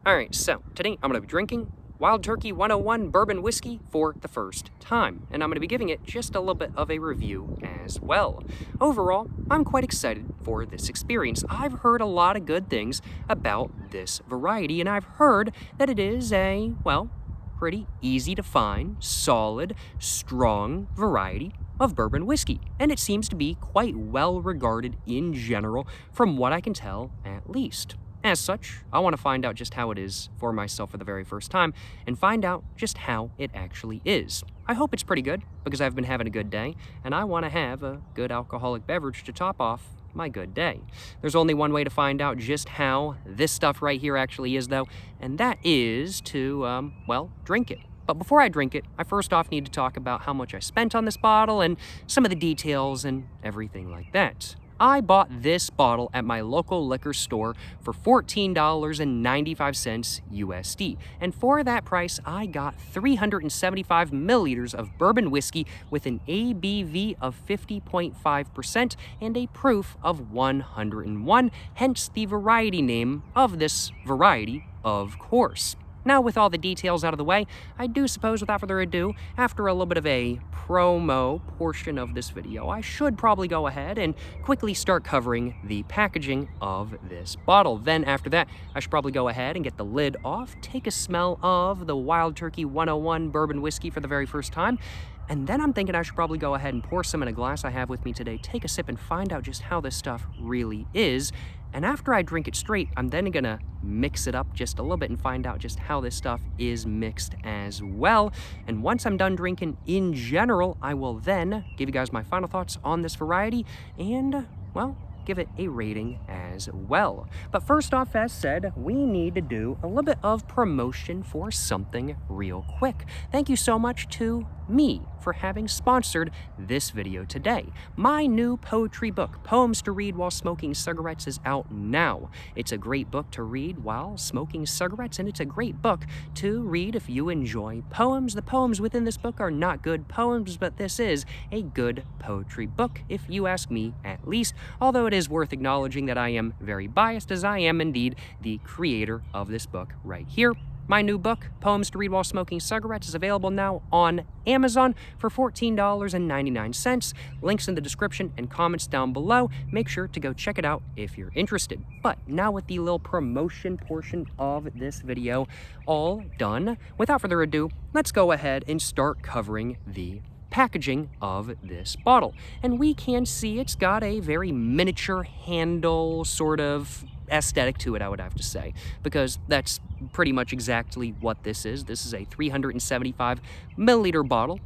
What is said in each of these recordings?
Alright, so today I'm going to be drinking Wild Turkey 101 Bourbon Whiskey for the first time, and I'm going to be giving it just a little bit of a review as well. Overall, I'm quite excited for this experience. I've heard a lot of good things about this variety, and I've heard that it is a, well, pretty easy to find, solid, strong variety of bourbon whiskey, and it seems to be quite well regarded in general, from what I can tell at least. As such, I want to find out just how it is for myself for the very first time and find out just how it actually is. I hope it's pretty good because I've been having a good day and I want to have a good alcoholic beverage to top off my good day. There's only one way to find out just how this stuff right here actually is though, and that is to, well, drink it. But before I drink it, I first off need to talk about how much I spent on this bottle and some of the details and everything like that. I bought this bottle at my local liquor store for $14.95 USD. And for that price, I got 375 milliliters of bourbon whiskey with an ABV of 50.5% and a proof of 101, hence the variety name of this variety, of course. Now, with all the details out of the way, I do suppose, without further ado, after a little bit of a promo portion of this video, I should probably go ahead and quickly start covering the packaging of this bottle. Then, after that, I should probably go ahead and get the lid off, take a smell of the Wild Turkey 101 Bourbon Whiskey for the very first time, and then I'm thinking I should probably go ahead and pour some in a glass I have with me today, take a sip, and find out just how this stuff really is. And after I drink it straight, I'm then gonna mix it up just a little bit and find out just how this stuff is mixed as well. And once I'm done drinking in general, I will then give you guys my final thoughts on this variety and, well, give it a rating as well. But first off, as said, we need to do a little bit of promotion for something real quick. Thank you so much to me for having sponsored this video today. My new poetry book, Poems to Read While Smoking Cigarettes, is out now. It's a great book to read while smoking cigarettes, and it's a great book to read if you enjoy poems. The poems within this book are not good poems, but this is a good poetry book, if you ask me at least, although it is worth acknowledging that I am very biased, as I am indeed the creator of this book right here. My new book, Poems to Read While Smoking Cigarettes, is available now on Amazon for $14.99. Links in the description and comments down below. Make sure to go check it out if you're interested. But now with the little promotion portion of this video all done, without further ado, let's go ahead and start covering the packaging of this bottle. And we can see it's got a very miniature handle sort of aesthetic to it, I would have to say, because that's pretty much exactly what this is. This is a 375 milliliter bottle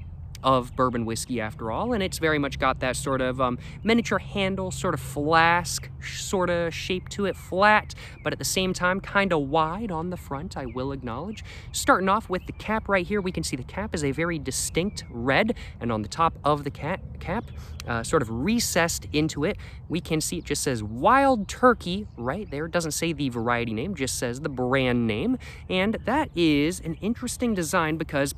of bourbon whiskey after all, and it's very much got that sort of miniature handle, sort of flask sort of shape to it, flat, but at the same time kind of wide on the front, I will acknowledge. Starting off with the cap right here, we can see the cap is a very distinct red, and on the top of the cap, sort of recessed into it, we can see it just says Wild Turkey right there. It doesn't say the variety name, just says the brand name, and that is an interesting design because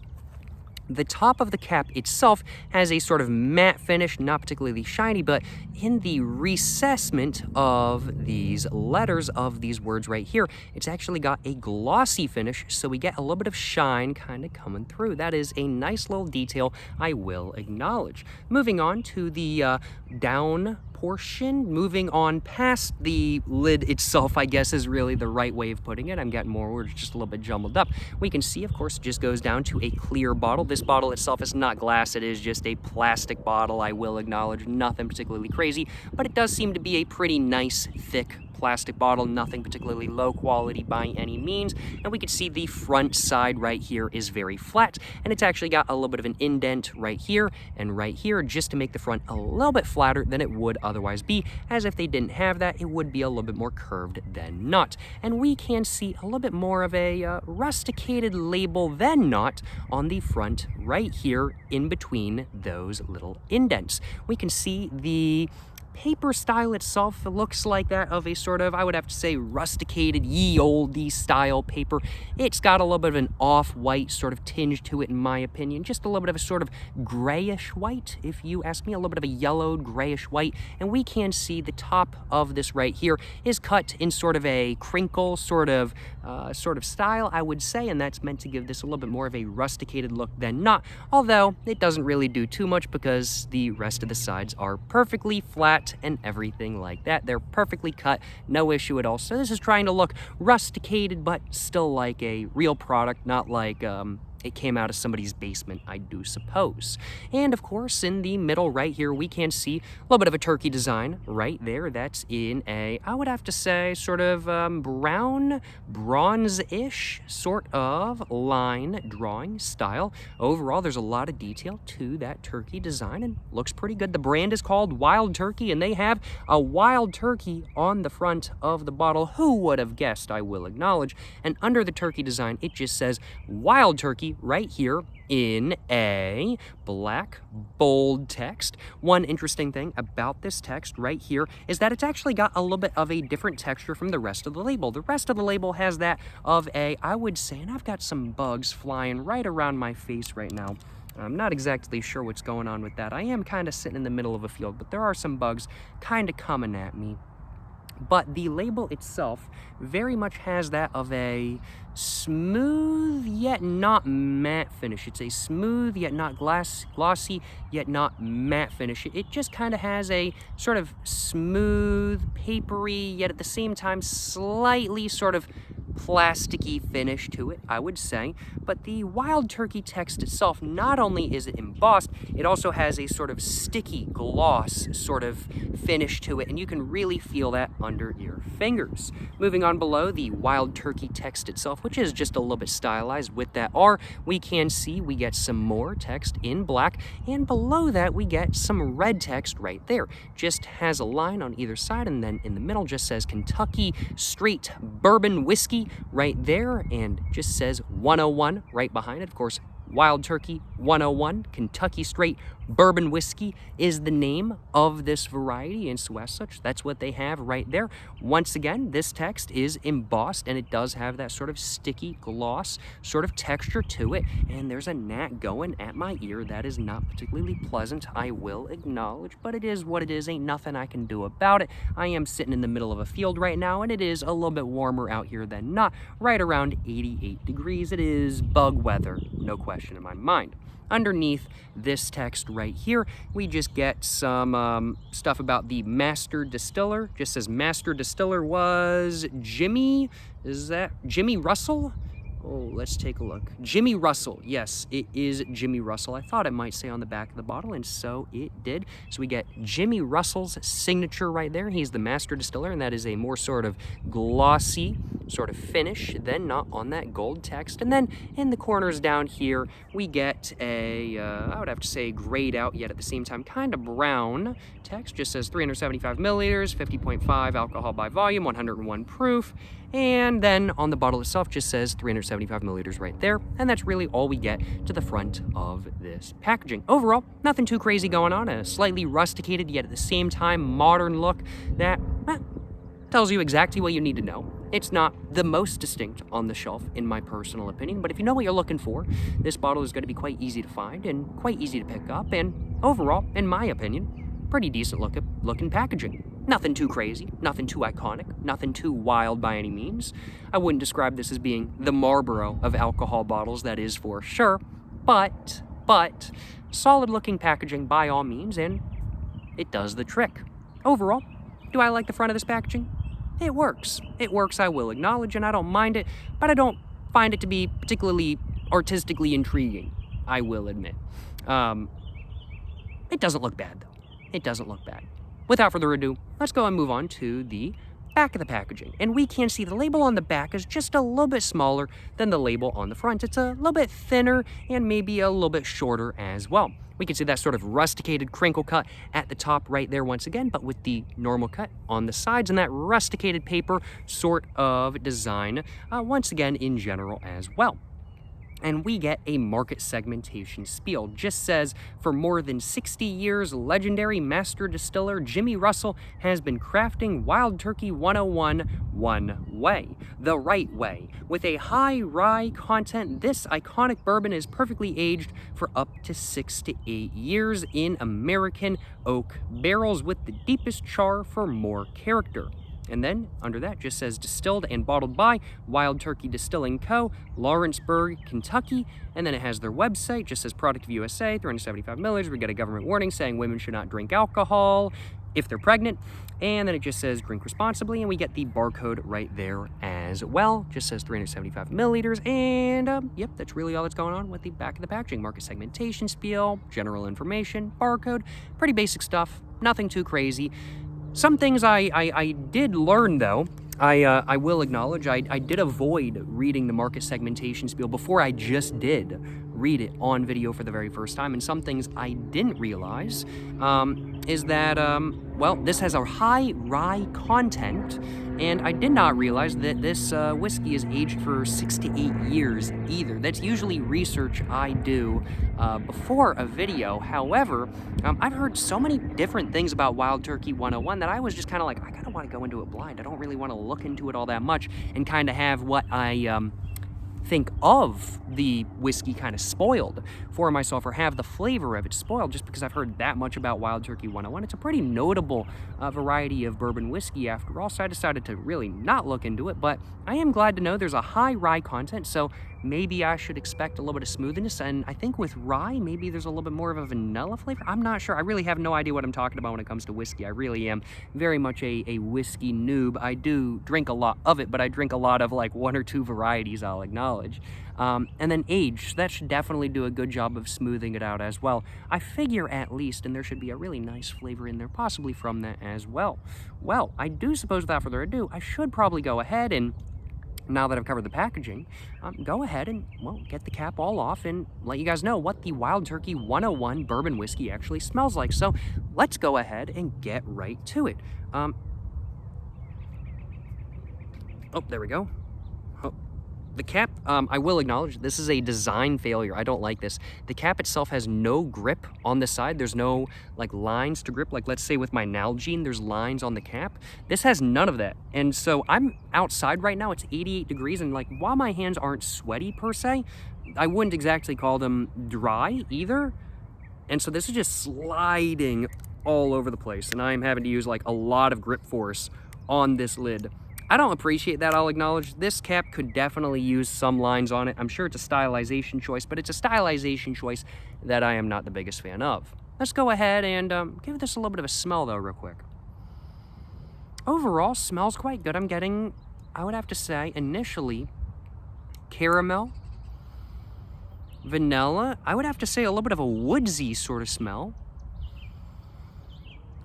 the top of the cap itself has a sort of matte finish, not particularly shiny, but in the recessment of these letters of these words right here, it's actually got a glossy finish, so we get a little bit of shine kind of coming through. That is a nice little detail I will acknowledge. Moving on to the down portion, moving on past the lid itself, I guess is really the right way of putting it. I'm getting more words just a little bit jumbled up. We can see, of course, it just goes down to a clear bottle. This bottle itself is not glass, it is just a plastic bottle, I will acknowledge. Nothing particularly crazy, but it does seem to be a pretty nice, thick plastic bottle, nothing particularly low quality by any means. And we can see the front side right here is very flat, and it's actually got a little bit of an indent right here and right here just to make the front a little bit flatter than it would otherwise be, as if they didn't have that, it would be a little bit more curved than not. And we can see a little bit more of a rusticated label than not on the front right here in between those little indents. We can see the paper style itself looks like that of a sort of, I would have to say, rusticated, ye olde style paper. It's got a little bit of an off-white sort of tinge to it, in my opinion. Just a little bit of a sort of grayish white, if you ask me, a little bit of a yellowed grayish white. And we can see the top of this right here is cut in sort of a crinkle sort of style, I would say, and that's meant to give this a little bit more of a rusticated look than not, although it doesn't really do too much because the rest of the sides are perfectly flat and everything like that. They're perfectly cut, no issue at all. So this is trying to look rusticated, but still like a real product, not like it came out of somebody's basement, I do suppose. And of course, in the middle right here, we can see a little bit of a turkey design right there. That's in a, I would have to say, sort of brown, bronze-ish sort of line drawing style. Overall, there's a lot of detail to that turkey design and looks pretty good. The brand is called Wild Turkey, and they have a wild turkey on the front of the bottle. Who would have guessed, I will acknowledge. And under the turkey design, it just says Wild Turkey right here in a black, bold text. One interesting thing about this text right here is that it's actually got a little bit of a different texture from the rest of the label. The rest of the label has that of a, I would say, and I've got some bugs flying right around my face right now. I'm not exactly sure what's going on with that. I am kind of sitting in the middle of a field, but there are some bugs kind of coming at me. But the label itself very much has that of a smooth yet not matte finish. It's a smooth yet not glossy yet not matte finish. It just kind of has a sort of smooth, papery, yet at the same time slightly sort of plasticky finish to it, I would say. But the Wild Turkey text itself, not only is it embossed, it also has a sort of sticky gloss sort of finish to it, and you can really feel that under your fingers. Moving on below the Wild Turkey text itself, which is just a little bit stylized with that R, we can see we get some more text in black, and below that we get some red text right there. Just has a line on either side, and then in the middle just says Kentucky Straight Bourbon Whiskey right there, and just says 101 right behind it. Of course, Wild Turkey 101 Kentucky Straight Bourbon Whiskey is the name of this variety, and so as such, that's what they have right there. Once again, this text is embossed, and it does have that sort of sticky gloss sort of texture to it, and there's a gnat going at my ear. That is not particularly pleasant, I will acknowledge, but it is what it is. Ain't nothing I can do about it. I am sitting in the middle of a field right now, and it is a little bit warmer out here than not, right around 88 degrees. It is bug weather, no question in my mind. Underneath this text right here, we just get some stuff about the master distiller. Just says master distiller was Jimmy, is that Jimmy Russell? Oh, let's take a look. Jimmy Russell. Yes, it is Jimmy Russell. I thought it might say on the back of the bottle, and so it did. So we get Jimmy Russell's signature right there. He's the master distiller, and that is a more sort of glossy sort of finish than not on that gold text. And then in the corners down here, we get a, I would have to say grayed out, yet at the same time kind of brown text. Just says 375 milliliters, 50.5 alcohol by volume, 101 proof. And then on the bottle itself just says 375 milliliters right there. And that's really all we get to the front of this packaging. Overall, nothing too crazy going on. A slightly rusticated, yet at the same time modern look that tells you exactly what you need to know. It's not the most distinct on the shelf, in my personal opinion, but if you know what you're looking for, this bottle is going to be quite easy to find and quite easy to pick up, and overall, in my opinion, pretty decent looking packaging. Nothing too crazy, nothing too iconic, nothing too wild by any means. I wouldn't describe this as being the Marlboro of alcohol bottles, that is for sure, but solid looking packaging by all means, and it does the trick. Overall, do I like the front of this packaging? It works. It works, I will acknowledge, and I don't mind it, but I don't find it to be particularly artistically intriguing, I will admit. It doesn't look bad, though. It doesn't look bad. Without further ado, let's go and move on to the back of the packaging. And we can see the label on the back is just a little bit smaller than the label on the front. It's a little bit thinner and maybe a little bit shorter as well. We can see that sort of rusticated crinkle cut at the top right there once again, but with the normal cut on the sides and that rusticated paper sort of design once again in general as well. And we get a market segmentation spiel. Just says, for more than 60 years, legendary master distiller Jimmy Russell has been crafting Wild Turkey 101 one way, the right way. With a high rye content, this iconic bourbon is perfectly aged for up to 6 to 8 years in American oak barrels with the deepest char for more character. And then, under that, just says distilled and bottled by Wild Turkey Distilling Co., Lawrenceburg, Kentucky. And then it has their website, just says product of USA, 375 milliliters. We get a government warning saying women should not drink alcohol if they're pregnant. And then it just says drink responsibly, and we get the barcode right there as well. Just says 375 milliliters. And yep, that's really all that's going on with the back of the packaging. Market segmentation spiel, general information, barcode, pretty basic stuff, nothing too crazy. Some things I did learn, though. I will acknowledge I did avoid reading the market segmentation spiel before I just did read it on video for the very first time. And some things I didn't realize is that, well, this has a high rye content, and I did not realize that this whiskey is aged for 6 to 8 years either. That's usually research I do before a video. However, I've heard so many different things about Wild Turkey 101 that I was just kind of like, I kind of want to go into it blind. I don't really want to look into it all that much and kind of have what I think of the whiskey kind of spoiled for myself, or have the flavor of it spoiled just because I've heard that much about Wild Turkey 101. It's a pretty notable variety of bourbon whiskey after all, so I decided to really not look into it, but I am glad to know there's a high rye content, so maybe I should expect a little bit of smoothness, and I think with rye, maybe there's a little bit more of a vanilla flavor. I'm not sure. I really have no idea what I'm talking about when it comes to whiskey. I really am very much a whiskey noob. I do drink a lot of it, but I drink a lot of like 1 or 2 varieties, I'll acknowledge. And then age, that should definitely do a good job of smoothing it out as well. I figure at least, and there should be a really nice flavor in there, possibly from that as well. Well, I do suppose without further ado, I should probably go ahead and, now that I've covered the packaging, go ahead and, well, get the cap all off and let you guys know what the Wild Turkey 101 bourbon whiskey actually smells like. So let's go ahead and get right to it. Oh, there we go. The cap, I will acknowledge, this is a design failure. I don't like this. The cap itself has no grip on the side. There's no, like, lines to grip. Like, let's say with my Nalgene, there's lines on the cap. This has none of that. And so I'm outside right now. It's 88 degrees. And, like, while my hands aren't sweaty, per se, I wouldn't exactly call them dry either. And so this is just sliding all over the place. And I'm having to use, like, a lot of grip force on this lid. I don't appreciate that, I'll acknowledge. This cap could definitely use some lines on it. I'm sure it's a stylization choice, but it's a stylization choice that I am not the biggest fan of. Let's go ahead and give this a little bit of a smell, though, real quick. Overall, smells quite good. I'm getting, I would have to say, initially, caramel, vanilla. I would have to say a little bit of a woodsy sort of smell.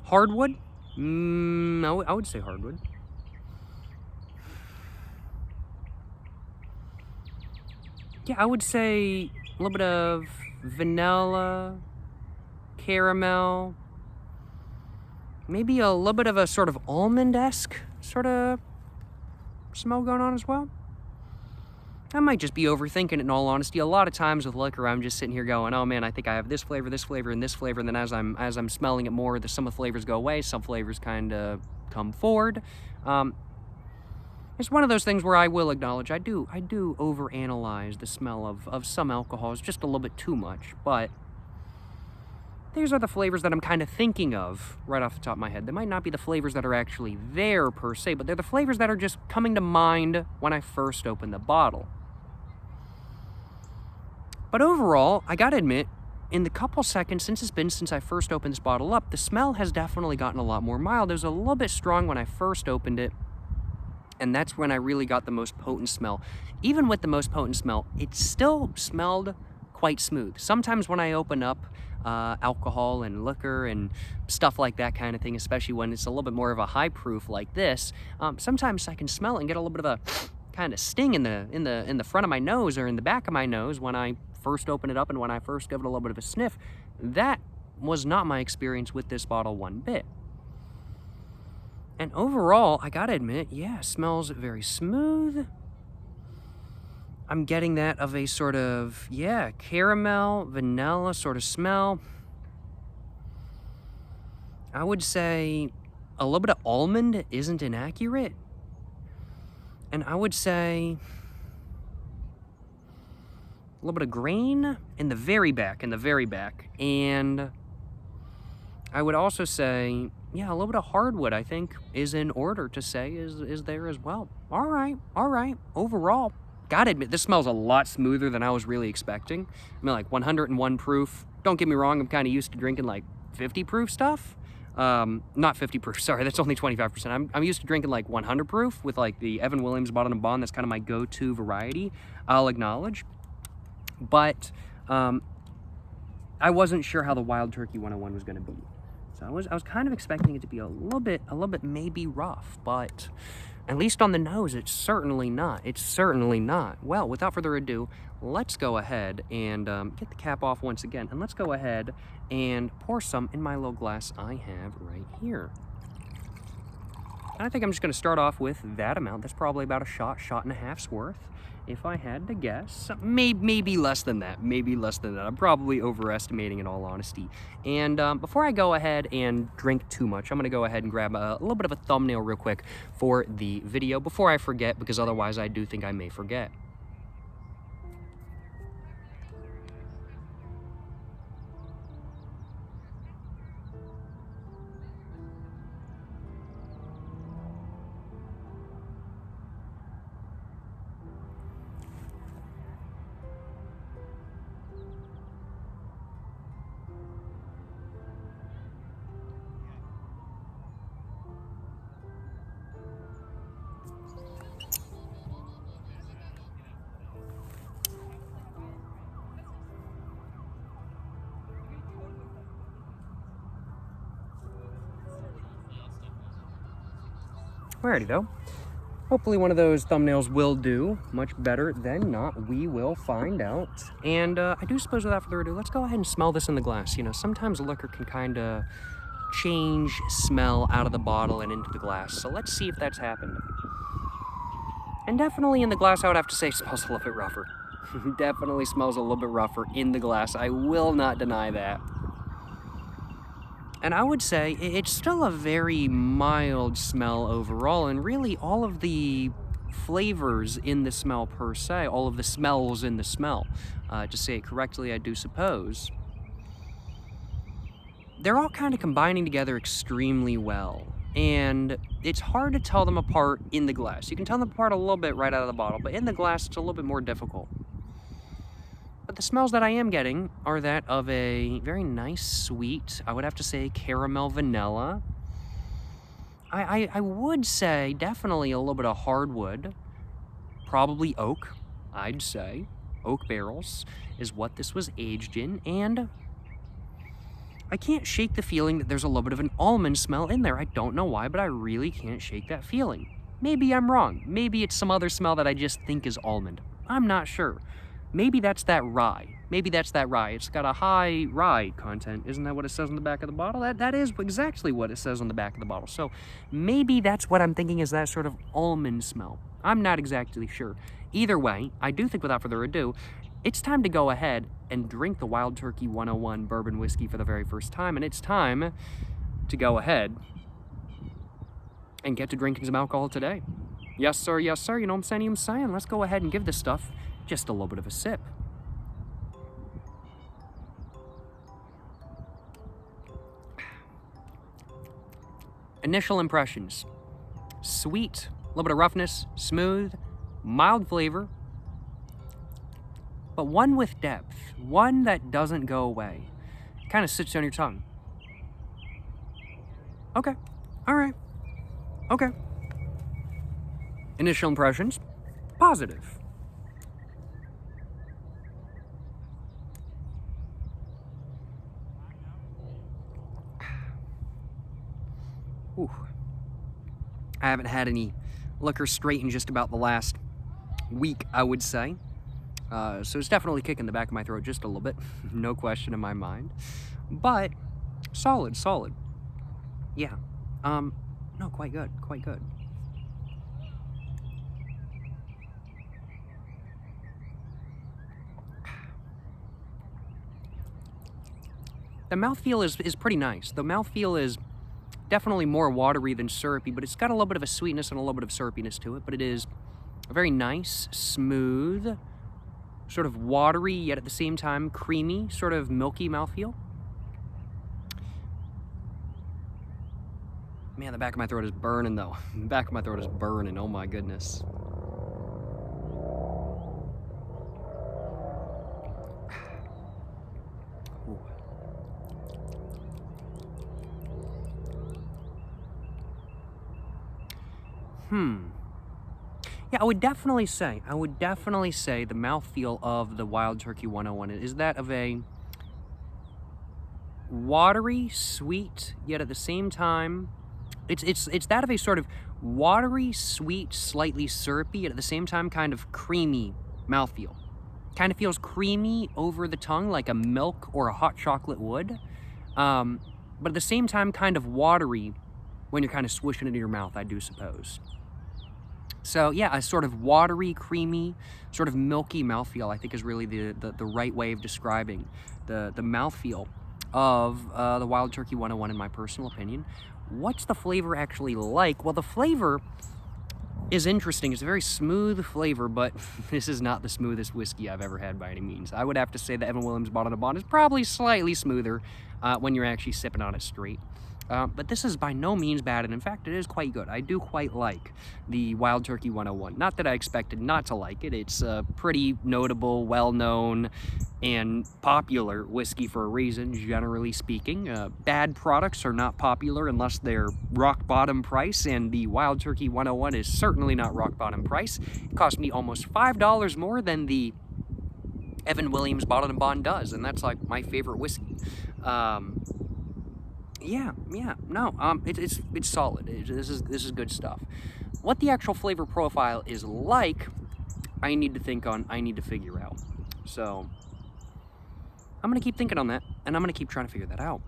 Hardwood? I would say hardwood. Yeah, I would say a little bit of vanilla, caramel, maybe a little bit of a sort of almond-esque sort of smell going on as well. I might just be overthinking it, in all honesty. A lot of times with liquor, I'm just sitting here going, oh man, I think I have this flavor, and this flavor, and then as I'm smelling it more, some of the flavors go away, some flavors kind of come forward. It's one of those things where I will acknowledge I do overanalyze the smell of some alcohols just a little bit too much, but these are the flavors that I'm kind of thinking of right off the top of my head. They might not be the flavors that are actually there per se, but they're the flavors that are just coming to mind when I first open the bottle. But overall, I gotta admit, in the couple seconds since I first opened this bottle up, the smell has definitely gotten a lot more mild. It was a little bit strong when I first opened it, and that's when I really got the most potent smell. Even with the most potent smell, it still smelled quite smooth. Sometimes when I open up alcohol and liquor and stuff like that kind of thing, especially when it's a little bit more of a high proof like this, sometimes I can smell it and get a little bit of a kind of sting in the front of my nose or in the back of my nose when I first open it up and when I first give it a little bit of a sniff. That was not my experience with this bottle one bit. And overall, I gotta admit, yeah, smells very smooth. I'm getting that of a sort of, yeah, caramel, vanilla sort of smell. I would say a little bit of almond isn't inaccurate. And I would say a little bit of grain in the very back, And I would also say, yeah, a little bit of hardwood, I think, is in order to say is there as well. All right. Overall, gotta admit, this smells a lot smoother than I was really expecting. I mean, like 101 proof. Don't get me wrong, I'm kind of used to drinking like 50 proof stuff. Not 50 proof, sorry, that's only 25%. I'm used to drinking like 100 proof with like the Evan Williams Bottled and Bond. That's kind of my go-to variety, I'll acknowledge. But I wasn't sure how the Wild Turkey 101 was going to be. So I was kind of expecting it to be a little bit maybe rough, but at least on the nose, it's certainly not. Well, without further ado, let's go ahead and get the cap off once again, and let's go ahead and pour some in my little glass I have right here. And I think I'm just going to start off with that amount. That's probably about a shot and a half's worth, if I had to guess. Maybe less than that. I'm probably overestimating, in all honesty. And before I go ahead and drink too much, I'm going to go ahead and grab a little bit of a thumbnail real quick for the video before I forget, because otherwise I do think I may forget. Alrighty though. Hopefully one of those thumbnails will do. Much better than not. We will find out. And I do suppose without further ado, let's go ahead and smell this in the glass. You know, sometimes liquor can kind of change smell out of the bottle and into the glass. So let's see if that's happened. And definitely in the glass, I would have to say it smells a little bit rougher. Definitely smells a little bit rougher in the glass. I will not deny that. And I would say it's still a very mild smell overall, and really all of the flavors in the smell per se, all of the smells in the smell, to say it correctly, I do suppose, they're all kind of combining together extremely well. And it's hard to tell them apart in the glass. You can tell them apart a little bit right out of the bottle, but in the glass, it's a little bit more difficult. But the smells that I am getting are that of a very nice, sweet, I would have to say caramel vanilla. I would say definitely a little bit of hardwood, probably oak, I'd say. Oak barrels is what this was aged in, and I can't shake the feeling that there's a little bit of an almond smell in there. I don't know why, but I really can't shake that feeling. Maybe I'm wrong. Maybe it's some other smell that I just think is almond. I'm not sure. Maybe that's that rye. It's got a high rye content. Isn't that what it says on the back of the bottle? That is exactly what it says on the back of the bottle. So maybe that's what I'm thinking is that sort of almond smell. I'm not exactly sure. Either way, I do think without further ado, it's time to go ahead and drink the Wild Turkey 101 bourbon whiskey for the very first time. And it's time to go ahead and get to drinking some alcohol today. Yes, sir. You know what I'm saying? Let's go ahead and give this stuff just a little bit of a sip. Initial impressions. Sweet, a little bit of roughness, smooth, mild flavor, but one with depth, one that doesn't go away. Kind of sits on your tongue. Okay, all right, okay. Initial impressions, positive. Ooh. I haven't had any liquor straight in just about the last week, I would say. So it's definitely kicking the back of my throat just a little bit. No question in my mind. But solid. Yeah. No, quite good. The mouthfeel is pretty nice. The mouthfeel is definitely more watery than syrupy, but it's got a little bit of a sweetness and a little bit of syrupiness to it, but it is a very nice, smooth, sort of watery, yet at the same time creamy, sort of milky mouthfeel. Man, the back of my throat is burning, though. The back of my throat is burning, oh my goodness. Yeah, I would definitely say the mouthfeel of the Wild Turkey 101 is that of a watery, sweet, yet at the same time, it's that of a sort of watery, sweet, slightly syrupy, yet at the same time kind of creamy mouthfeel. Kind of feels creamy over the tongue like a milk or a hot chocolate would, but at the same time kind of watery when you're kind of swishing it into your mouth, I do suppose. So yeah, a sort of watery, creamy, sort of milky mouthfeel, I think, is really the right way of describing the mouthfeel of the Wild Turkey 101 in my personal opinion. What's the flavor actually like? Well, the flavor is interesting. It's a very smooth flavor, but this is not the smoothest whiskey I've ever had by any means. I would have to say the Evan Williams Bottled and Bond is probably slightly smoother when you're actually sipping on it straight. But this is by no means bad, and in fact, it is quite good. I do quite like the Wild Turkey 101. Not that I expected not to like it. It's a pretty notable, well-known, and popular whiskey for a reason, generally speaking. Bad products are not popular unless they're rock-bottom price, and the Wild Turkey 101 is certainly not rock-bottom price. It cost me almost $5 more than the Evan Williams Bottled and Bond does, and that's like my favorite whiskey. It's solid. This is good stuff. What the actual flavor profile is like, I need to think on. I need to figure out. So I'm gonna keep thinking on that, and I'm gonna keep trying to figure that out.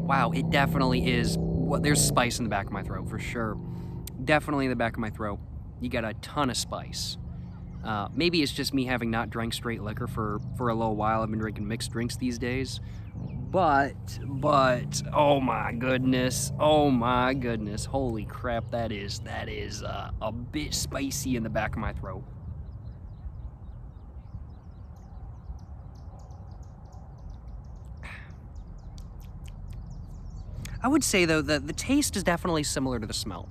Wow, it definitely is. There's spice in the back of my throat for sure. Definitely in the back of my throat. You got a ton of spice. Maybe it's just me having not drank straight liquor for a little while. I've been drinking mixed drinks these days. But, oh my goodness, holy crap, that is a bit spicy in the back of my throat. I would say, though, that the taste is definitely similar to the smell.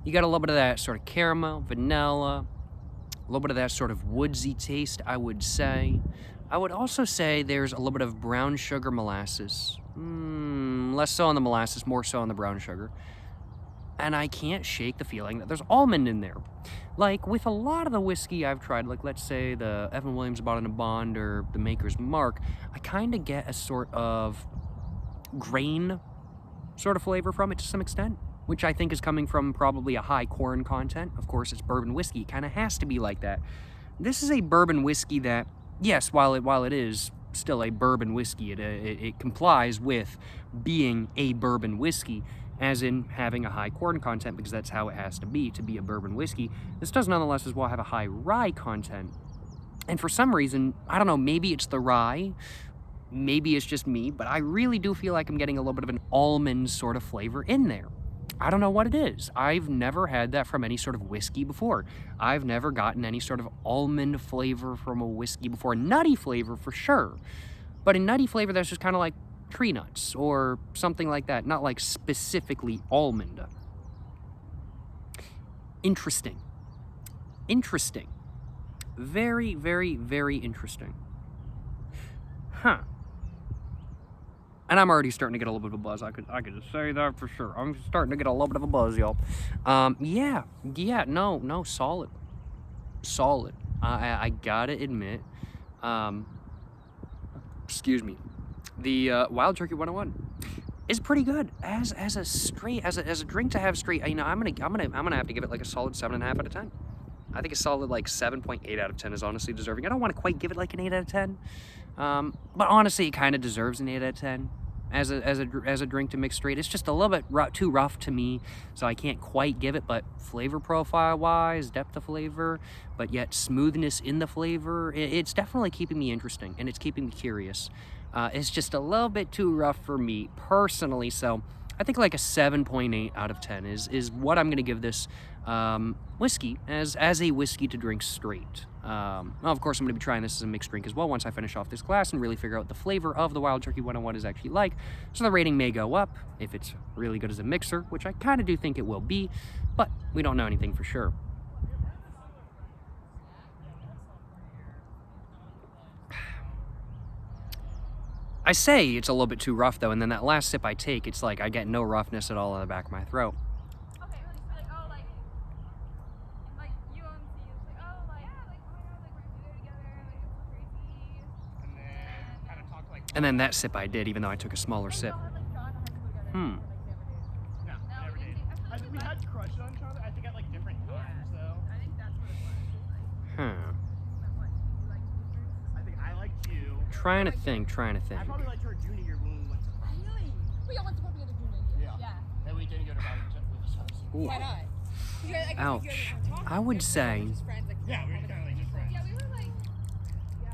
You got a little bit of that sort of caramel, vanilla, a little bit of that sort of woodsy taste, I would say. I would also say there's a little bit of brown sugar molasses. Less so on the molasses, more so on the brown sugar. And I can't shake the feeling that there's almond in there. Like, with a lot of the whiskey I've tried, like, let's say the Evan Williams Bottled and Bond or the Maker's Mark, I kind of get a sort of grain sort of flavor from it to some extent, which I think is coming from probably a high corn content. Of course, it's bourbon whiskey. It kind of has to be like that. This is a bourbon whiskey that, yes, while it is still a bourbon whiskey, it complies with being a bourbon whiskey, as in having a high corn content, because that's how it has to be a bourbon whiskey. This does nonetheless as well have a high rye content. And for some reason, I don't know, maybe it's the rye, maybe it's just me, but I really do feel like I'm getting a little bit of an almond sort of flavor in there. I don't know what it is. I've never had that from any sort of whiskey before. I've never gotten any sort of almond flavor from a whiskey before. Nutty flavor for sure. But a nutty flavor that's just kind of like tree nuts or something like that. Not like specifically almond. Interesting. Very, very, very interesting. Huh. And I'm already starting to get a little bit of a buzz. I could just say that for sure. I'm starting to get a little bit of a buzz, y'all. No, solid. I gotta admit, excuse me, the Wild Turkey 101 is pretty good as a drink to have straight. You know, I'm gonna have to give it like a solid 7.5 out of 10. I think a solid like 7.8 out of 10 is honestly deserving. I don't want to quite give it like an 8 out of 10. But honestly, it kind of deserves an 8 out of 10. as a drink to mix straight. It's just a little bit too rough to me, so I can't quite give it. But flavor profile wise, depth of flavor, but yet smoothness in the flavor, it's definitely keeping me interesting, and it's keeping me curious. It's just a little bit too rough for me personally, so I think like a 7.8 out of 10 is what I'm gonna give this whiskey as a whiskey to drink straight. Well, of course, I'm gonna be trying this as a mixed drink as well once I finish off this glass and really figure out what the flavor of the Wild Turkey 101 is actually like. So the rating may go up if it's really good as a mixer, which I kind of do think it will be, but we don't know anything for sure. I say it's a little bit too rough though, and then that last sip I take, it's like I get no roughness at all in the back of my throat. Okay, like, oh, like you and me, like, oh, like, yeah, like, oh my god, like, we're together, like, it's so crazy. And then kind of talk like. And then that sip I did, even though I took a smaller sip. Hmm. No, never did. I think we had crushed on each other. I think at like different times, though. I think that's what it was. Huh. I think I liked you. Trying to think. I probably liked her junior year when we went to prom. Really? We all went to prom together junior year. Yeah. Yeah. And we didn't go to prom with us. Ooh. Why not? You guys, I guess Ouch. you guys weren't talking. I would You guys say- were just friends, like, Yeah, we were kind of like just friends. Yeah, we were like. Yeah.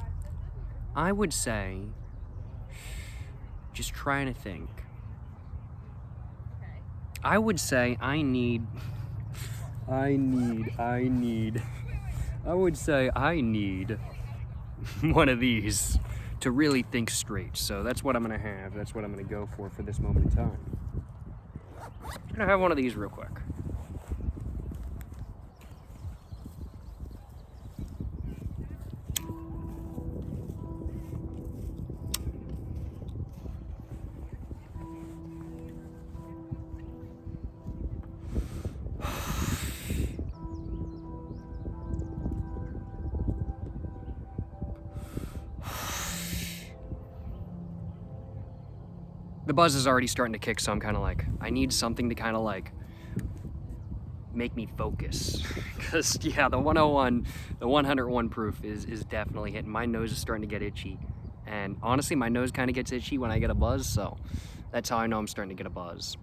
I would say, just trying to think. Okay. I would say I need one of these to really think straight. So that's what I'm gonna have. That's what I'm gonna go for this moment in time. I'm gonna have one of these real quick. The buzz is already starting to kick, so I'm kind of like, I need something to kind of like make me focus. Because, yeah, the 101, the 101 proof is definitely hitting. My nose is starting to get itchy. And honestly, my nose kind of gets itchy when I get a buzz, so that's how I know I'm starting to get a buzz.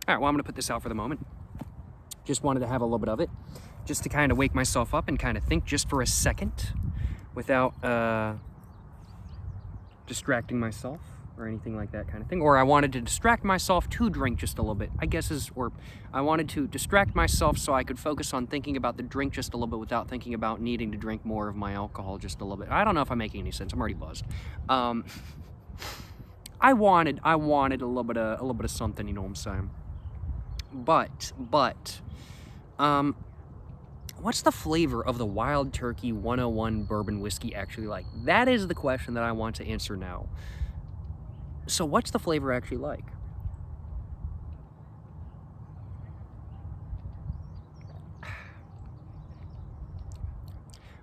All right, well, I'm gonna put this out for the moment. Just wanted to have a little bit of it, just to kind of wake myself up and kind of think just for a second without distracting myself or anything like that kind of thing. Or I wanted to distract myself to drink just a little bit, I guess or I wanted to distract myself so I could focus on thinking about the drink just a little bit without thinking about needing to drink more of my alcohol just a little bit. I don't know if I'm making any sense. I'm already buzzed. I wanted a little bit of something, you know what I'm saying? But, what's the flavor of the Wild Turkey 101 bourbon whiskey actually like? That is the question that I want to answer now. So what's the flavor actually like?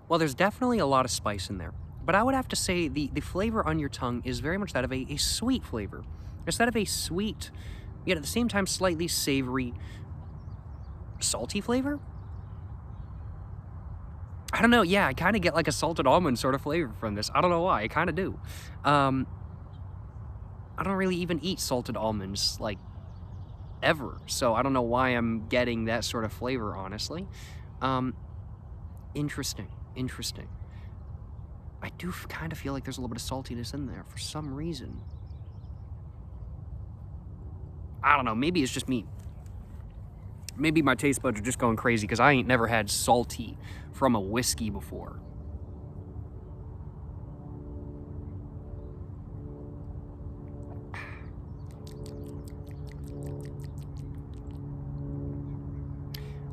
Well, there's definitely a lot of spice in there. But I would have to say the flavor on your tongue is very much that of a sweet flavor. Instead of a sweet, yet at the same time slightly savory, salty flavor? I don't know, yeah, I kind of get like a salted almond sort of flavor from this. I don't know why, I kind of do. I don't really even eat salted almonds, like, ever. So I don't know why I'm getting that sort of flavor, honestly. Interesting. I do kind of feel like there's a little bit of saltiness in there for some reason. I don't know, maybe it's just me. Maybe my taste buds are just going crazy because I ain't never had salty from a whiskey before.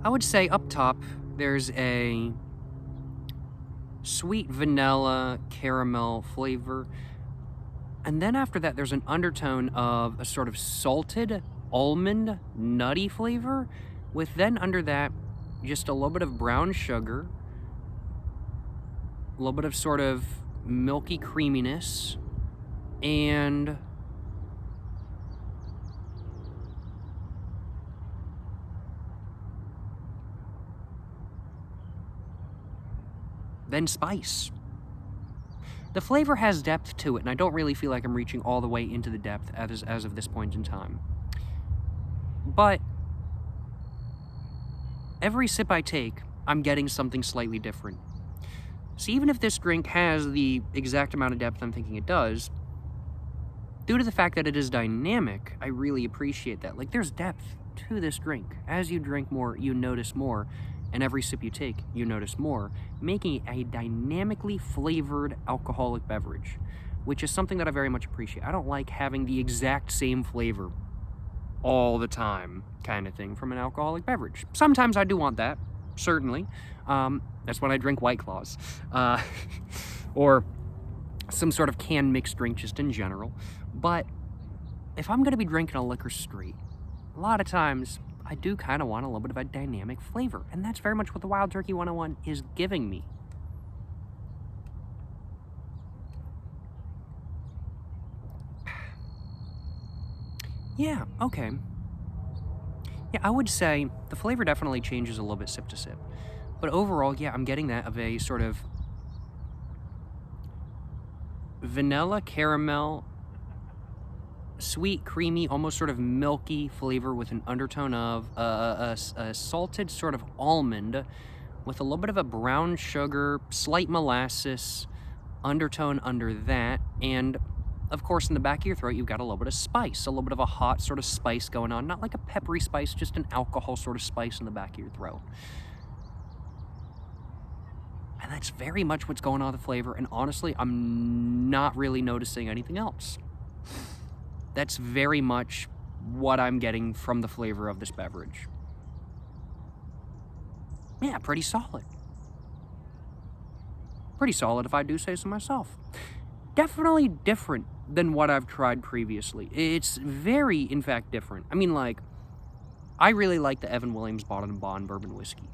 I would say up top, there's a sweet vanilla caramel flavor. And then after that, there's an undertone of a sort of salted almond nutty flavor, with then under that, just a little bit of brown sugar a little bit of sort of milky creaminess, and then spice. The flavor has depth to it, and I don't really feel like I'm reaching all the way into the depth as of this point in time. But every sip I take, I'm getting something slightly different. So even if this drink has the exact amount of depth I'm thinking it does, due to the fact that it is dynamic, I really appreciate that. Like, there's depth to this drink. As you drink more, you notice more, and every sip you take, you notice more, making it a dynamically flavored alcoholic beverage, which is something that I very much appreciate. I don't like having the exact same flavor all the time kind of thing from an alcoholic beverage. Sometimes I do want that, certainly. That's when I drink White Claws. Or some sort of canned mixed drink just in general. But if I'm going to be drinking a liquor straight, a lot of times I do kind of want a little bit of a dynamic flavor. And that's very much what the Wild Turkey 101 is giving me. Yeah, okay. Yeah, I would say the flavor definitely changes a little bit sip to sip. But overall, yeah, I'm getting that of a sort of vanilla, caramel, sweet, creamy, almost sort of milky flavor with an undertone of a salted sort of almond with a little bit of a brown sugar, slight molasses undertone under that, and of course in the back of your throat you've got a little bit of spice, a little bit of a hot sort of spice going on, not like a peppery spice, just an alcohol sort of spice in the back of your throat. And that's very much what's going on with the flavor, and honestly, I'm not really noticing anything else. That's very much what I'm getting from the flavor of this beverage. Yeah, pretty solid. Pretty solid if I do say so myself. Definitely different than what I've tried previously. It's very, in fact, different. I mean, like, I really like the Evan Williams Bottled & Bond bourbon whiskey.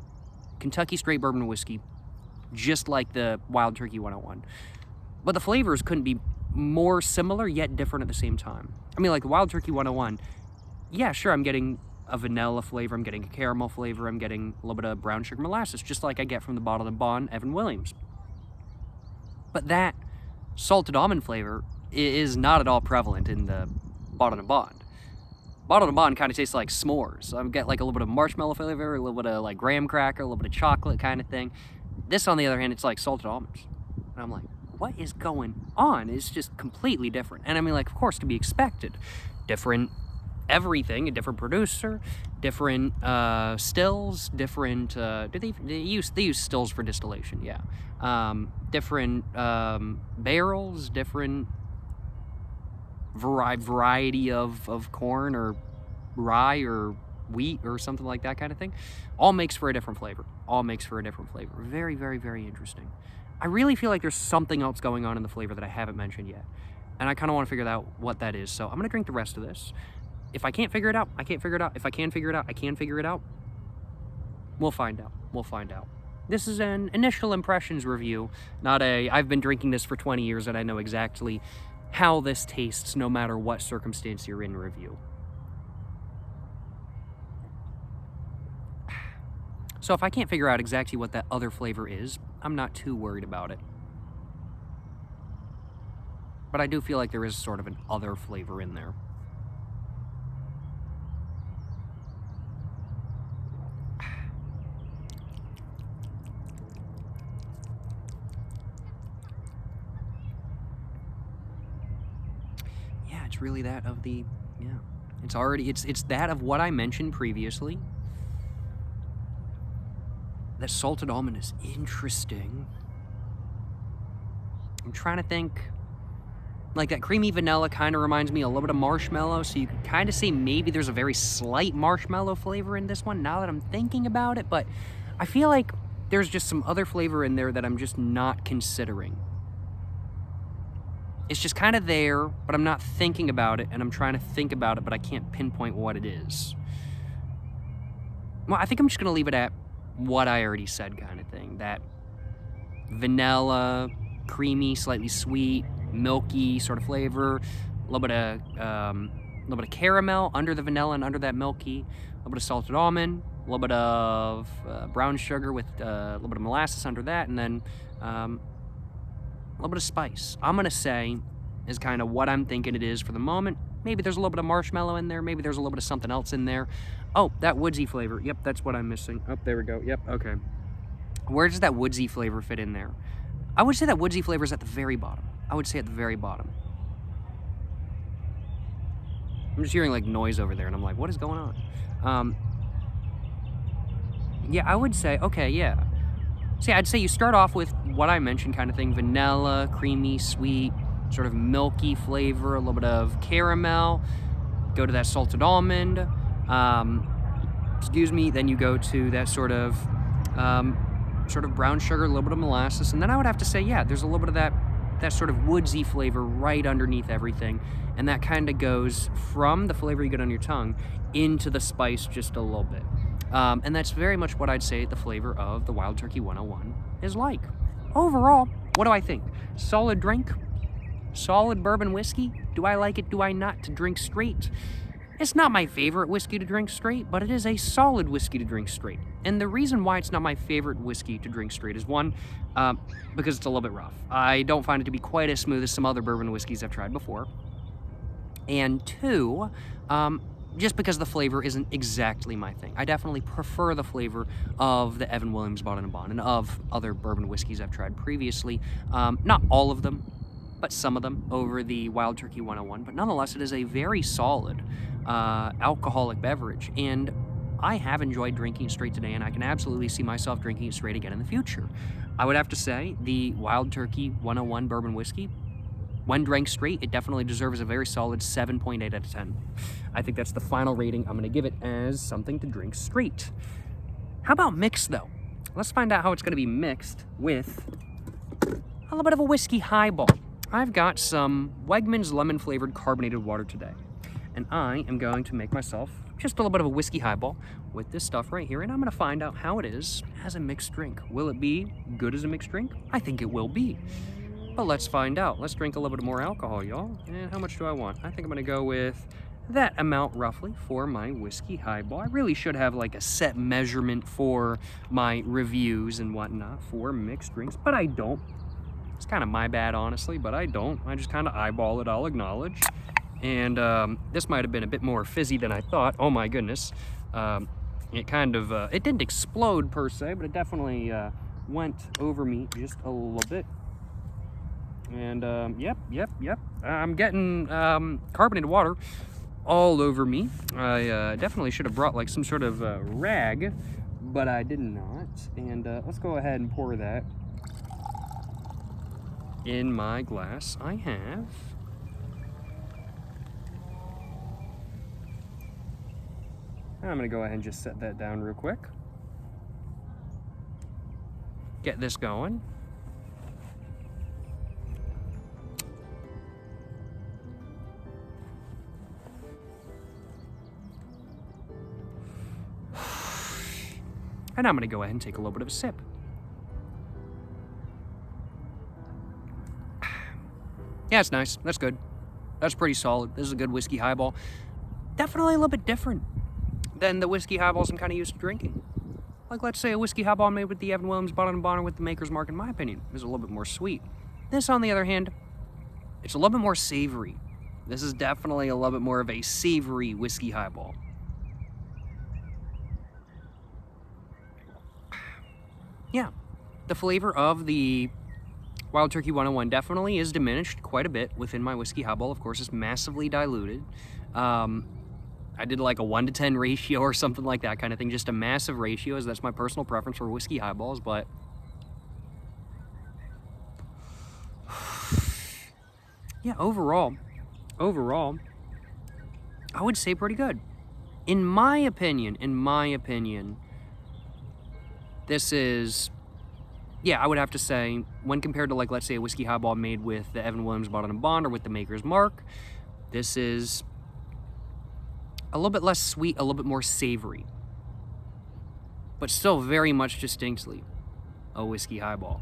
Kentucky straight bourbon whiskey, just like the Wild Turkey 101. But the flavors couldn't be more similar yet different at the same time. I mean, like the Wild Turkey 101, yeah, sure, I'm getting a vanilla flavor, I'm getting a caramel flavor, I'm getting a little bit of brown sugar molasses, just like I get from the Bottled & Bond Evan Williams. But that salted almond flavor is not at all prevalent in the Bottled & Bond. Bottled & Bond kind of tastes like s'mores. I get like a little bit of marshmallow flavor, a little bit of like graham cracker, a little bit of chocolate kind of thing. This, on the other hand, it's like salted almonds. And I'm like, what is going on? It's just completely different. And I mean, like, of course, to be expected. Different everything, a different producer, different stills, different, they use stills for distillation, yeah. Different barrels, different variety of corn or rye or wheat or something like that kind of thing. All makes for a different flavor. Very, very, very interesting. I really feel like there's something else going on in the flavor that I haven't mentioned yet. And I kind of want to figure out what that is. So I'm going to drink the rest of this. If I can't figure it out, I can't figure it out. If I can figure it out, I can figure it out. We'll find out. This is an initial impressions review, not a I've been drinking this for 20 years and I know exactly how this tastes no matter what circumstance you're in review. So if I can't figure out exactly what that other flavor is, I'm not too worried about it. But I do feel like there is sort of an other flavor in there. Yeah, it's really that of the, yeah. It's that of what I mentioned previously. That salted almond is interesting. I'm trying to think. Like that creamy vanilla kind of reminds me a little bit of marshmallow, so you can kind of see maybe there's a very slight marshmallow flavor in this one now that I'm thinking about it, but I feel like there's just some other flavor in there that I'm just not considering. It's just kind of there, but I'm not thinking about it, and I'm trying to think about it, but I can't pinpoint what it is. Well, I think I'm just going to leave it at what I already said kind of thing, that vanilla, creamy, slightly sweet, milky sort of flavor. A little bit of caramel under the vanilla and under that milky. A little bit of salted almond. A little bit of brown sugar with a little bit of molasses under that, and then a little bit of spice. I'm gonna say is kind of what I'm thinking it is for the moment. Maybe there's a little bit of marshmallow in there. Maybe there's a little bit of something else in there. Oh, that woodsy flavor. Yep, that's what I'm missing. Oh, there we go. Yep, okay. Where does that woodsy flavor fit in there? I would say that woodsy flavor is at the very bottom. I would say at the very bottom. I'm just hearing like noise over there, and I'm like, what is going on? Yeah, I would say, okay, yeah. See, I'd say you start off with what I mentioned kind of thing. Vanilla, creamy, sweet, sort of milky flavor, a little bit of caramel. Go to that salted almond. Then you go to that sort of brown sugar, a little bit of molasses. And then I would have to say, yeah, there's a little bit of that sort of woodsy flavor right underneath everything. And that kind of goes from the flavor you get on your tongue into the spice just a little bit. And that's very much what I'd say the flavor of the Wild Turkey 101 is like. Overall, what do I think? Solid drink? Solid bourbon whiskey? Do I like it? Do I not to drink straight? It's not my favorite whiskey to drink straight, but it is a solid whiskey to drink straight. And the reason why it's not my favorite whiskey to drink straight is one, because it's a little bit rough. I don't find it to be quite as smooth as some other bourbon whiskeys I've tried before. And two, just because the flavor isn't exactly my thing. I definitely prefer the flavor of the Evan Williams Bottled and Bond and of other bourbon whiskeys I've tried previously. Not all of them, but some of them over the Wild Turkey 101. But nonetheless, it is a very solid alcoholic beverage. And I have enjoyed drinking it straight today, and I can absolutely see myself drinking it straight again in the future. I would have to say the Wild Turkey 101 bourbon whiskey, when drank straight, it definitely deserves a very solid 7.8 out of 10. I think that's the final rating I'm going to give it as something to drink straight. How about mixed, though? Let's find out how it's going to be mixed with a little bit of a whiskey highball. I've got some Wegmans lemon-flavored carbonated water today, and I am going to make myself just a little bit of a whiskey highball with this stuff right here, and I'm going to find out how it is as a mixed drink. Will it be good as a mixed drink? I think it will be. But let's find out. Let's drink a little bit more alcohol, y'all. And how much do I want? I think I'm gonna go with that amount roughly for my whiskey highball. I really should have like a set measurement for my reviews and whatnot for mixed drinks, but I don't. It's kind of my bad, honestly, but I don't. I just kind of eyeball it, I'll acknowledge. And this might have been a bit more fizzy than I thought. Oh my goodness. It kind of, it didn't explode per se, but it definitely went over me just a little bit. And yep. I'm getting carbonated water all over me. I definitely should have brought like some sort of rag, but I did not. And let's go ahead and pour that in my glass. I have I'm gonna go ahead and just set that down real quick. Get this going. And I'm gonna go ahead and take a little bit of a sip. Yeah, it's nice. That's good. That's pretty solid. This is a good whiskey highball. Definitely a little bit different than the whiskey highballs I'm kind of used to drinking. Like, let's say a whiskey highball made with the Evan Williams Bottled and Bond or with the Maker's Mark, in my opinion, is a little bit more sweet. This, on the other hand, it's a little bit more savory. This is definitely a little bit more of a savory whiskey highball. Yeah, the flavor of the Wild Turkey 101 definitely is diminished quite a bit within my whiskey highball. Of course, it's massively diluted. I did like a 1-to-10 ratio or something like that kind of thing, just a massive ratio, as that's my personal preference for whiskey highballs, but yeah, overall, I would say pretty good. In my opinion, this is, yeah, I would have to say, when compared to, like, let's say a whiskey highball made with the Evan Williams Bottled and Bond or with the Maker's Mark, this is a little bit less sweet, a little bit more savory, but still very much distinctly a whiskey highball.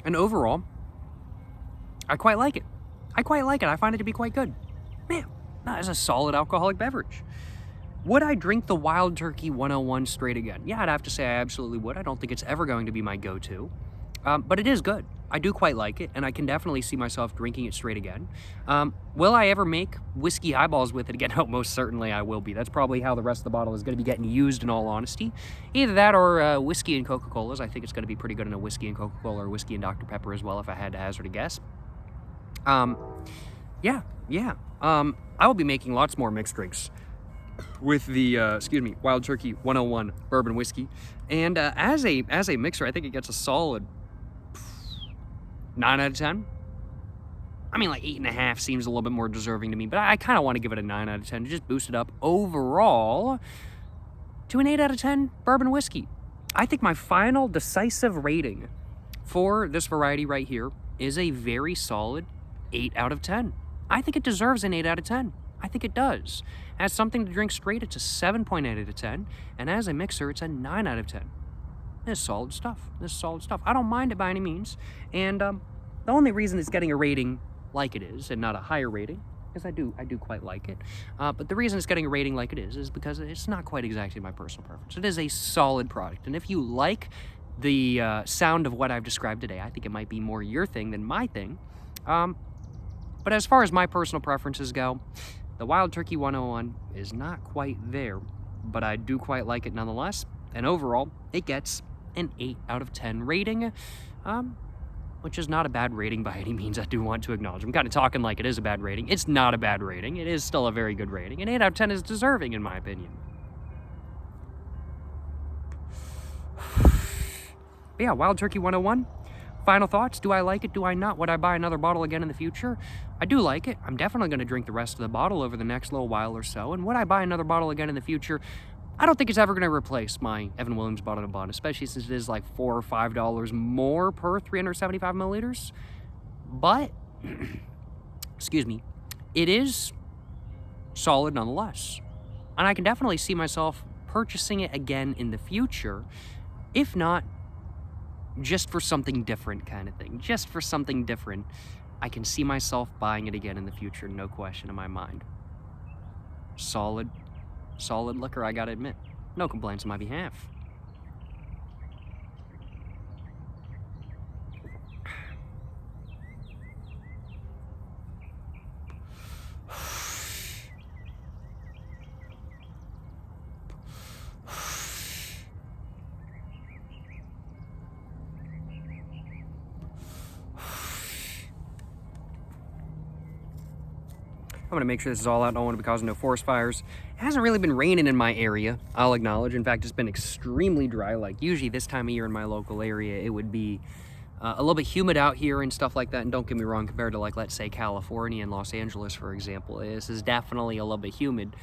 And overall, I quite like it. I quite like it. I find it to be quite good. Man, that is a solid alcoholic beverage. Would I drink the Wild Turkey 101 straight again? Yeah, I'd have to say I absolutely would. I don't think it's ever going to be my go-to. But it is good. I do quite like it, and I can definitely see myself drinking it straight again. Will I ever make whiskey highballs with it again? Oh, most certainly I will be. That's probably how the rest of the bottle is going to be getting used, in all honesty. Either that or whiskey and Coca-Colas. I think it's going to be pretty good in a whiskey and Coca-Cola or whiskey and Dr. Pepper as well, if I had to hazard a guess. Yeah. I will be making lots more mixed drinks with the, Wild Turkey 101 bourbon whiskey. And as a mixer, I think it gets a solid 9 out of 10. I mean, like 8.5 seems a little bit more deserving to me, but I kind of want to give it a 9 out of 10 to just boost it up overall to an 8 out of 10 bourbon whiskey. I think my final decisive rating for this variety right here is a very solid 8 out of 10. I think it deserves an 8 out of 10. I think it does. As something to drink straight, it's a 7.8 out of 10, and as a mixer, it's a 9 out of 10. This is solid stuff. I don't mind it by any means, and the only reason it's getting a rating like it is, and not a higher rating, is I do quite like it. But the reason it's getting a rating like it is because it's not quite exactly my personal preference. It is a solid product, and if you like the sound of what I've described today, I think it might be more your thing than my thing. But as far as my personal preferences go, the Wild Turkey 101 is not quite there, but I do quite like it nonetheless. And overall, it gets an 8 out of 10 rating, which is not a bad rating by any means, I do want to acknowledge. I'm kind of talking like it is a bad rating. It's not a bad rating. It is still a very good rating. An 8 out of 10 is deserving, in my opinion. But yeah, Wild Turkey 101. Final thoughts? Do I like it? Do I not? Would I buy another bottle again in the future? I do like it. I'm definitely going to drink the rest of the bottle over the next little while or so. And would I buy another bottle again in the future? I don't think it's ever going to replace my Evan Williams bottle to bond, especially since it is like $4 or $5 more per 375 milliliters. But, excuse me, it is solid nonetheless. And I can definitely see myself purchasing it again in the future, if not just for something different kind of thing. Just for something different. I can see myself buying it again in the future, no question in my mind. Solid liquor, I gotta admit. No complaints on my behalf. I'm gonna make sure this is all out. I don't want to be causing no forest fires. It hasn't really been raining in my area, I'll acknowledge. In fact, it's been extremely dry. Like usually this time of year in my local area, it would be a little bit humid out here and stuff like that. And don't get me wrong, compared to like, let's say California and Los Angeles, for example, this is definitely a little bit humid.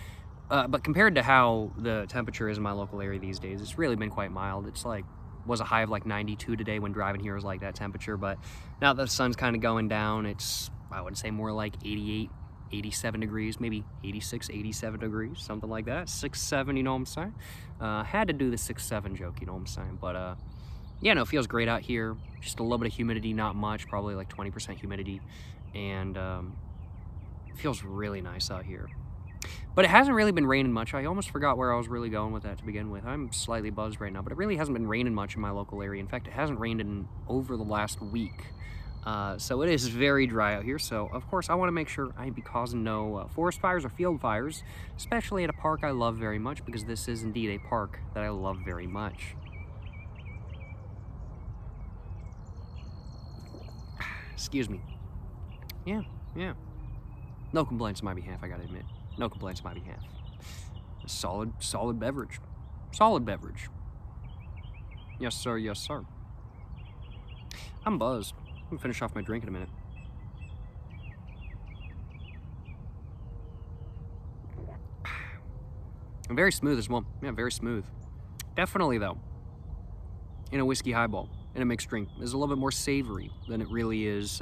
But compared to how the temperature is in my local area these days, it's really been quite mild. It's like, was a high of like 92 today when driving here was like that temperature. But now that the sun's kind of going down, it's, I would say more like 88, 87 degrees, maybe 86, 87 degrees, something like that. 6'7", you know what I'm saying? Had to do the 6'7" joke, you know what I'm saying? But yeah, no, it feels great out here. Just a little bit of humidity, not much, probably like 20% humidity. And it feels really nice out here. But it hasn't really been raining much. I almost forgot where I was really going with that to begin with. I'm slightly buzzed right now, but it really hasn't been raining much in my local area. In fact, it hasn't rained in over the last week. So it is very dry out here. So, of course, I want to make sure I be causing no forest fires or field fires, especially at a park I love very much, because this is indeed a park that I love very much. Excuse me. Yeah. No complaints on my behalf, I gotta admit. No complaints on my behalf. A solid beverage. Solid beverage. Yes, sir. I'm buzzed. I'm gonna finish off my drink in a minute. And very smooth as well. Yeah, very smooth. Definitely, though, in a whiskey highball, in a mixed drink, is a little bit more savory than it really is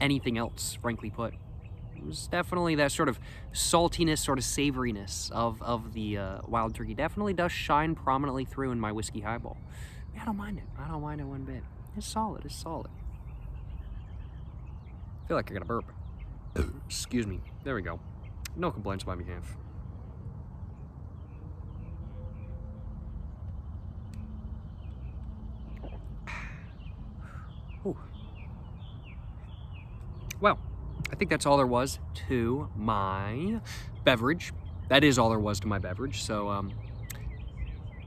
anything else, frankly put. It's definitely that sort of saltiness, sort of savoriness of the Wild Turkey definitely does shine prominently through in my whiskey highball. Yeah, I don't mind it. I don't mind it one bit. It's solid. It's solid. I feel like I got a burp. Excuse me. There we go. No complaints on my behalf. Ooh. Well, I think that's all there was to my beverage. That is all there was to my beverage. So,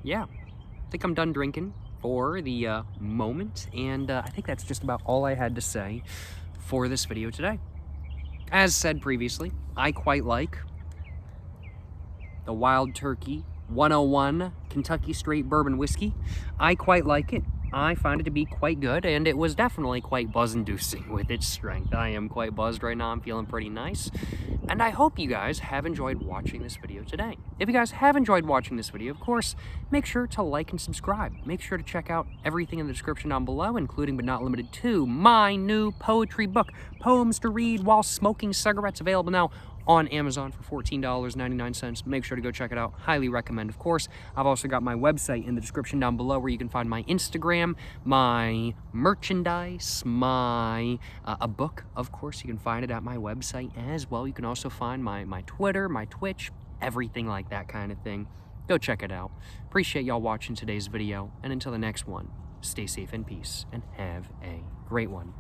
yeah, I think I'm done drinking for the moment. And I think that's just about all I had to say for this video today. As said previously, I quite like the Wild Turkey 101 Kentucky Straight Bourbon Whiskey. I quite like it. I find it to be quite good, and it was definitely quite buzz-inducing with its strength. I am quite buzzed right now. I'm feeling pretty nice. And I hope you guys have enjoyed watching this video today. If you guys have enjoyed watching this video, of course, make sure to like and subscribe. Make sure to check out everything in the description down below, including but not limited to my new poetry book, Poems to Read While Smoking Cigarettes, available now on Amazon for $14.99. Make sure to go check it out. Highly recommend, of course. I've also got my website in the description down below where you can find my Instagram, my merchandise, my a book, of course. You can find it at my website as well. You can also find my Twitter, my Twitch, everything like that kind of thing. Go check it out. Appreciate y'all watching today's video. And until the next one, stay safe and peace and have a great one.